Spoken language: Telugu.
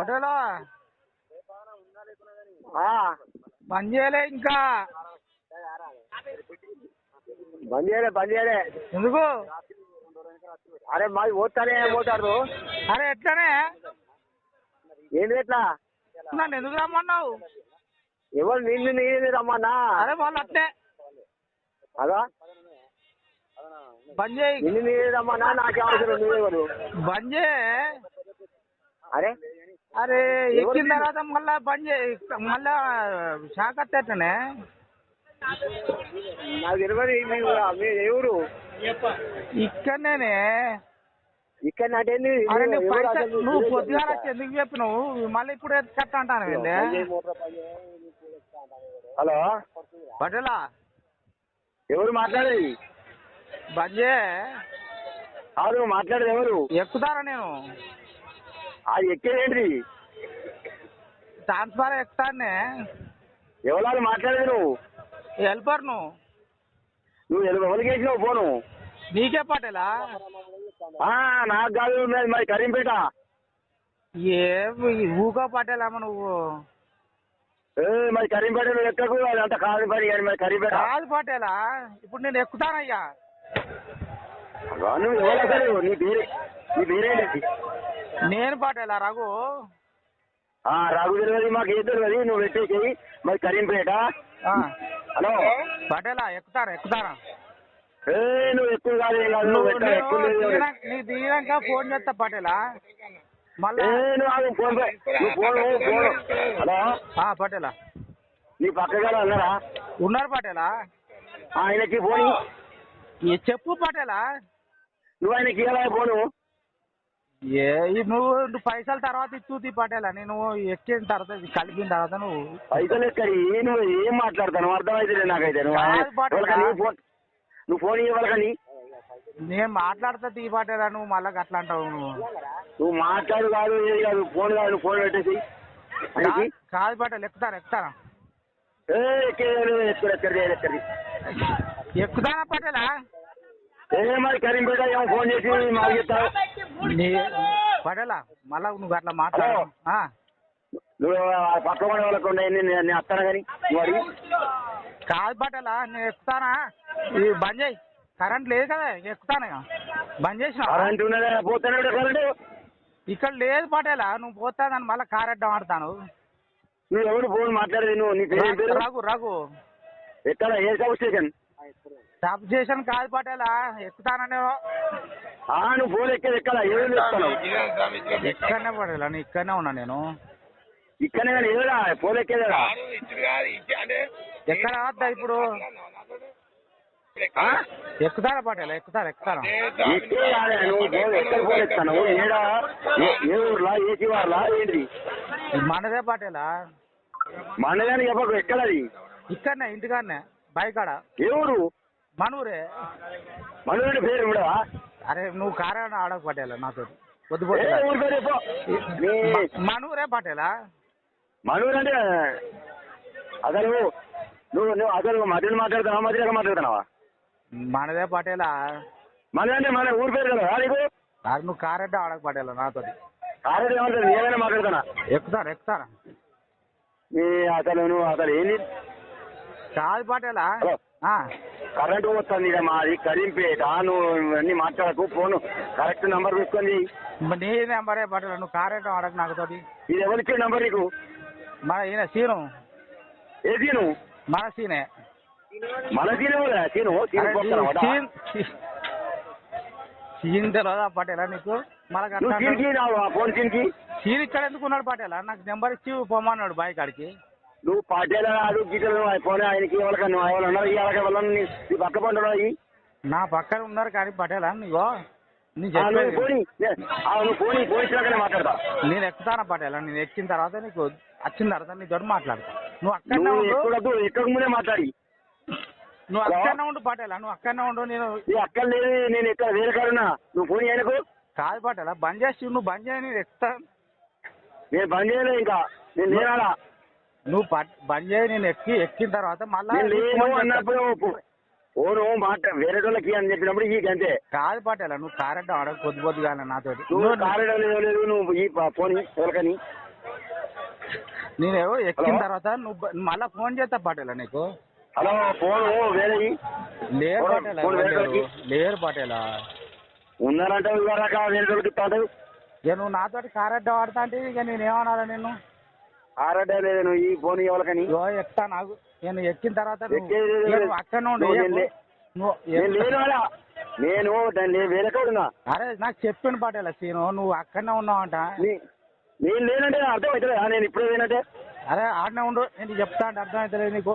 పటేలా బంద్ చేయలే ఇంకా బంద్ చేయలే ఎందుకు? అరే మాది పోతానే పోతారు. అరే ఎట్లానే ఏంటి ఎట్లా నన్ను ఎందుకు రమ్మన్నావు? ఎవరు నేను రమ్మన్నా? అరే వాళ్ళు అట్లే అదా బంద్ చేయి. నిన్ను రమ్మన్నా నాకే అవసరం నువ్వెవరు? బంద్ చేయి. అరే అరే ఎక్కిన తర్వాత మళ్ళా బంద్ చేయి. మళ్ళా షాక్ వస్తేనే నాకు తెలియదు మీ ఎవరు ఇక్కడనే. ఇక్కడ నాటేంది? అరే నువ్వు పొద్దుగా ఎందుకు చెప్పినావు? మళ్ళీ ఇప్పుడు కట్ట అంటాను. హలో పటేలా ఎవరు మాట్లాడేది? బంద్ చేయి. కాదు మాట్లాడేది ఎవరు? ఎక్కుతారా నేను? అది ఎక్కేదేంటిది? ట్రాన్స్ఫర్ ఎక్కుతానే. ఎవరు మాట్లాడేది? నువ్వు హెల్పర్ నువ్వు ఎవరికి వేసినావు ఫోను? నీకే పటేలా? నాకు కాదు మరి కరీంపేట. ఏ ఊకో పటేలమ్మ నువ్వు. మరి కరీంపేట నువ్వు ఎక్కకు అదంతా కాదు పని కానీ మరి కరీంపేట కాదు పటేలా. ఇప్పుడు నేను ఎక్కుతానయ్యా. నువ్వు ఎవరు అసలు? నీ పేరేంటి? నేను పటేలా రఘు. రఘు తెలియదు మాకు ఏం తెలియదు. నువ్వు పెట్టేసి మరి కరీంపేట. హలో పటేలా ఎక్కుతారా? నువ్వు ఎక్కువ కాదు ఏం కాదు. నీ దిగాక ఫోన్ చేస్తా పటేలా. మళ్ళా ఫోన్ హలో పటేలా నీ పక్కగా ఉన్నారా? ఉన్నారు పటేలా. ఆయనకి ఫోన్ చెప్పు పటేలా. నువ్వు ఆయనకి ఇవ్వాలా ఫోను? నువ్వు పైసలు తర్వాత ఇచ్చుతీ పటేలా. నేను ఎక్కిన తర్వాత కలిపిన తర్వాత నువ్వు పైసలు ఎక్కడి? నువ్వు ఏం మాట్లాడతాను అర్థమైతే నాకైతే. నువ్వు ఫోన్ ఇవ్వాలి. నేను మాట్లాడతా తీ పటేలా. నువ్వు మళ్ళా అట్లా అంటావు. నువ్వు మాట్లాడు కాదు ఏది కాదు. ఫోన్ కాదు నువ్వు ఫోన్ పెట్టేసి. కాదు పటేలా ఎక్కుతారా? ఎక్కడి ఎక్కుతానా పటేలా? మరి కరీంపేట ఏమో ఫోన్ చేసి మాకు చెప్తావు పటేలా. మళ్ళా నువ్వు అట్లా మాట్లాడు. నువ్వు పక్క పడే వాళ్ళకు నేను వస్తాను కానీ నువ్వు అడిగి. కాదు పటేలా నేను ఎక్కుతానా? బంద్ చేయి. కరెంట్ లేదు కదా ఎక్కుతాను. బంద్ చేసిన కరెంట్ ఉన్నదా? పోతానే కరెంట్ ఇక్కడ లేదు పటేలా. నువ్వు పోతాదని మళ్ళీ కార్ అడ్డం ఆడతాను. నువ్వు ఎవరు ఫోన్ మాట్లాడేది? నువ్వు నీ పేరు? రఘు. ఎక్కడ? ఏ సబ్ స్టేషన్? సబ్ స్టేషన్ కాదు పటేలా. ఎక్కుతాననే. నువ్వు ఫోన్ ఎక్కేది ఎక్కడ? ఏడు చెప్తాను. ఇక్కడనే పటేలా. నేను ఇక్కడనే ఉన్నా. నేను ఇక్కడనే కానీ ఏదా ఫోన్ ఎక్కేదా? ఎక్కడ వద్దా ఇప్పుడు? ఎక్కుతారా పటేలా? ఎక్కుతారా? నువ్వు ఎక్కడ ఫోన్ ఎక్తాను? ఏడా? ఏ ఊర్లా? ఏ శివార్లా? ఏంటి? మనదే పటేలా. మనదని చెప్పకు. ఎక్కడది? ఇక్కడనే ఇంటికాడనే బైకాడ. ఏ ఊరు? మనూరే. మనూరి పేరు కూడా? అరే నువ్వు కారేనా ఆడక పటేలా నాతో పొద్దు మనూరే పటేలా. మనూరు అంటే అసలు నువ్వు అసలు మధ్యలో మాట్లాడుతున్నావా? మధ్యలో మాట్లాడుతున్నావా? మనదే పటేలా. మనదంటే మన ఊరు పేరు కదా నీకు? అది నువ్వు కారెడ్డా ఆడక పటేలా నాతో. కారెడ్డా ఏమంటారు? ఏదైనా మాట్లాడుతున్నా. ఎక్కుతారా? అసలు ఏంది? కాదు పటేలా. కరెంటు వస్తుంది మాది కరీంపేట. నువ్వు అన్ని మాట్లాడకు. ఫోన్ కరెక్ట్ నంబర్ తీసుకొని. నీ నెంబరే పటేలా. నువ్వు కారెడ్డా ఆడక నాకుతోటి. ఇది ఎవరిచ్చే నంబర్ నీకు? మన ఈయన సీను. ఏ సీను? మన సీనే. మన సీను సీన్ తెలియదా పటేలా నీకు? సీన్ ఇక్కడ ఎందుకు ఉన్నాడు పటేలా? నాకు నెంబర్ ఇచ్చి పోమన్నాడు బాయ్ కాడికి. నువ్వు పటేలా కాదు గీతలు ఫోన్ ఆయనకి ఎవరికన్నా ఎవరు ఉన్నారు? ఇవాళ వాళ్ళని నీ పక్క పండుగ నా పక్కన ఉన్నారు కానీ పటేలా నీకో మాట్లాడతా. నేను ఎక్కుతానా పటేలా? నేను ఎక్కిన తర్వాత నీకు వచ్చిన తర్వాత నీతో మాట్లాడతా. నువ్వు అక్కడనే ఎక్కక ముందే మాట్లాడి. నువ్వు అక్కడనే ఉండు పటేలా. నువ్వు అక్కడనే ఉండు. నేను అక్కడ లేదు. నేను ఎక్కడ వేరే కాడున్నా. నువ్వు ఫోన్ చేయకు. కాదు పటేలా. బంద్ చేసి నువ్వు బంద్ చేయ. నేను ఎక్కుతాను. నేను బంద్ చేయలేదు ఇంకా. నేను లేనాలా? నువ్వు బంద్ చేయి. నేను ఎక్కిన తర్వాత మళ్ళీ అన్నప్పుడు ఓను వేరే వాళ్ళకి అని చెప్పినప్పుడు ఈ అంతే. కాదు పటేలా. నువ్వు కారెడ్డం ఆడకు పొద్దుగా నాతో. నువ్వు కారెడ్డం లేదు. నువ్వు ఈ ఫోన్ ఎవరికని నేనేవో ఎక్కిన హలో? తర్వాత నువ్వు మళ్ళా ఫోన్ చేస్తా పటేలా నీకు. హలో ఫోను వేరే లేరు ఫోన్ పటేలా, ఫోన్ ఎవరు వేరే లేరు. వాళ్ళకి? లేరు పటేలా. ఉన్నారంటే ఇవ్వరాక వేరే వాళ్ళకి ఇస్తాడు. ఇక నువ్వు నాతోటి కారెడ్డ వాడతా అంటే ఇక నేనేమన్నారా నిన్ను. ఆరడ్డా లేదు నువ్వు ఈ ఫోన్ ఇవ్వాలకని. ఇగో ఎక్కుతా నాకు. నేను ఎక్కిన తర్వాత ఎక్కేది లేదు. నువ్వు అక్కడనే ఉండు. నువ్వు ఎక్కు. నేను లేను అలా నేను దాన్ని వేరే ఉన్నా. అరే నాకు చెప్పిండు పటేలా సీను, నువ్వు అక్కడనే ఉన్నావంట. నేను లేనంటే అర్థం అవుతుంది. నేను ఇప్పుడే లేనంటే అరే ఆడనే ఉండు, నేను చెప్తా అంటే అర్థమవుతలేదు నీకు.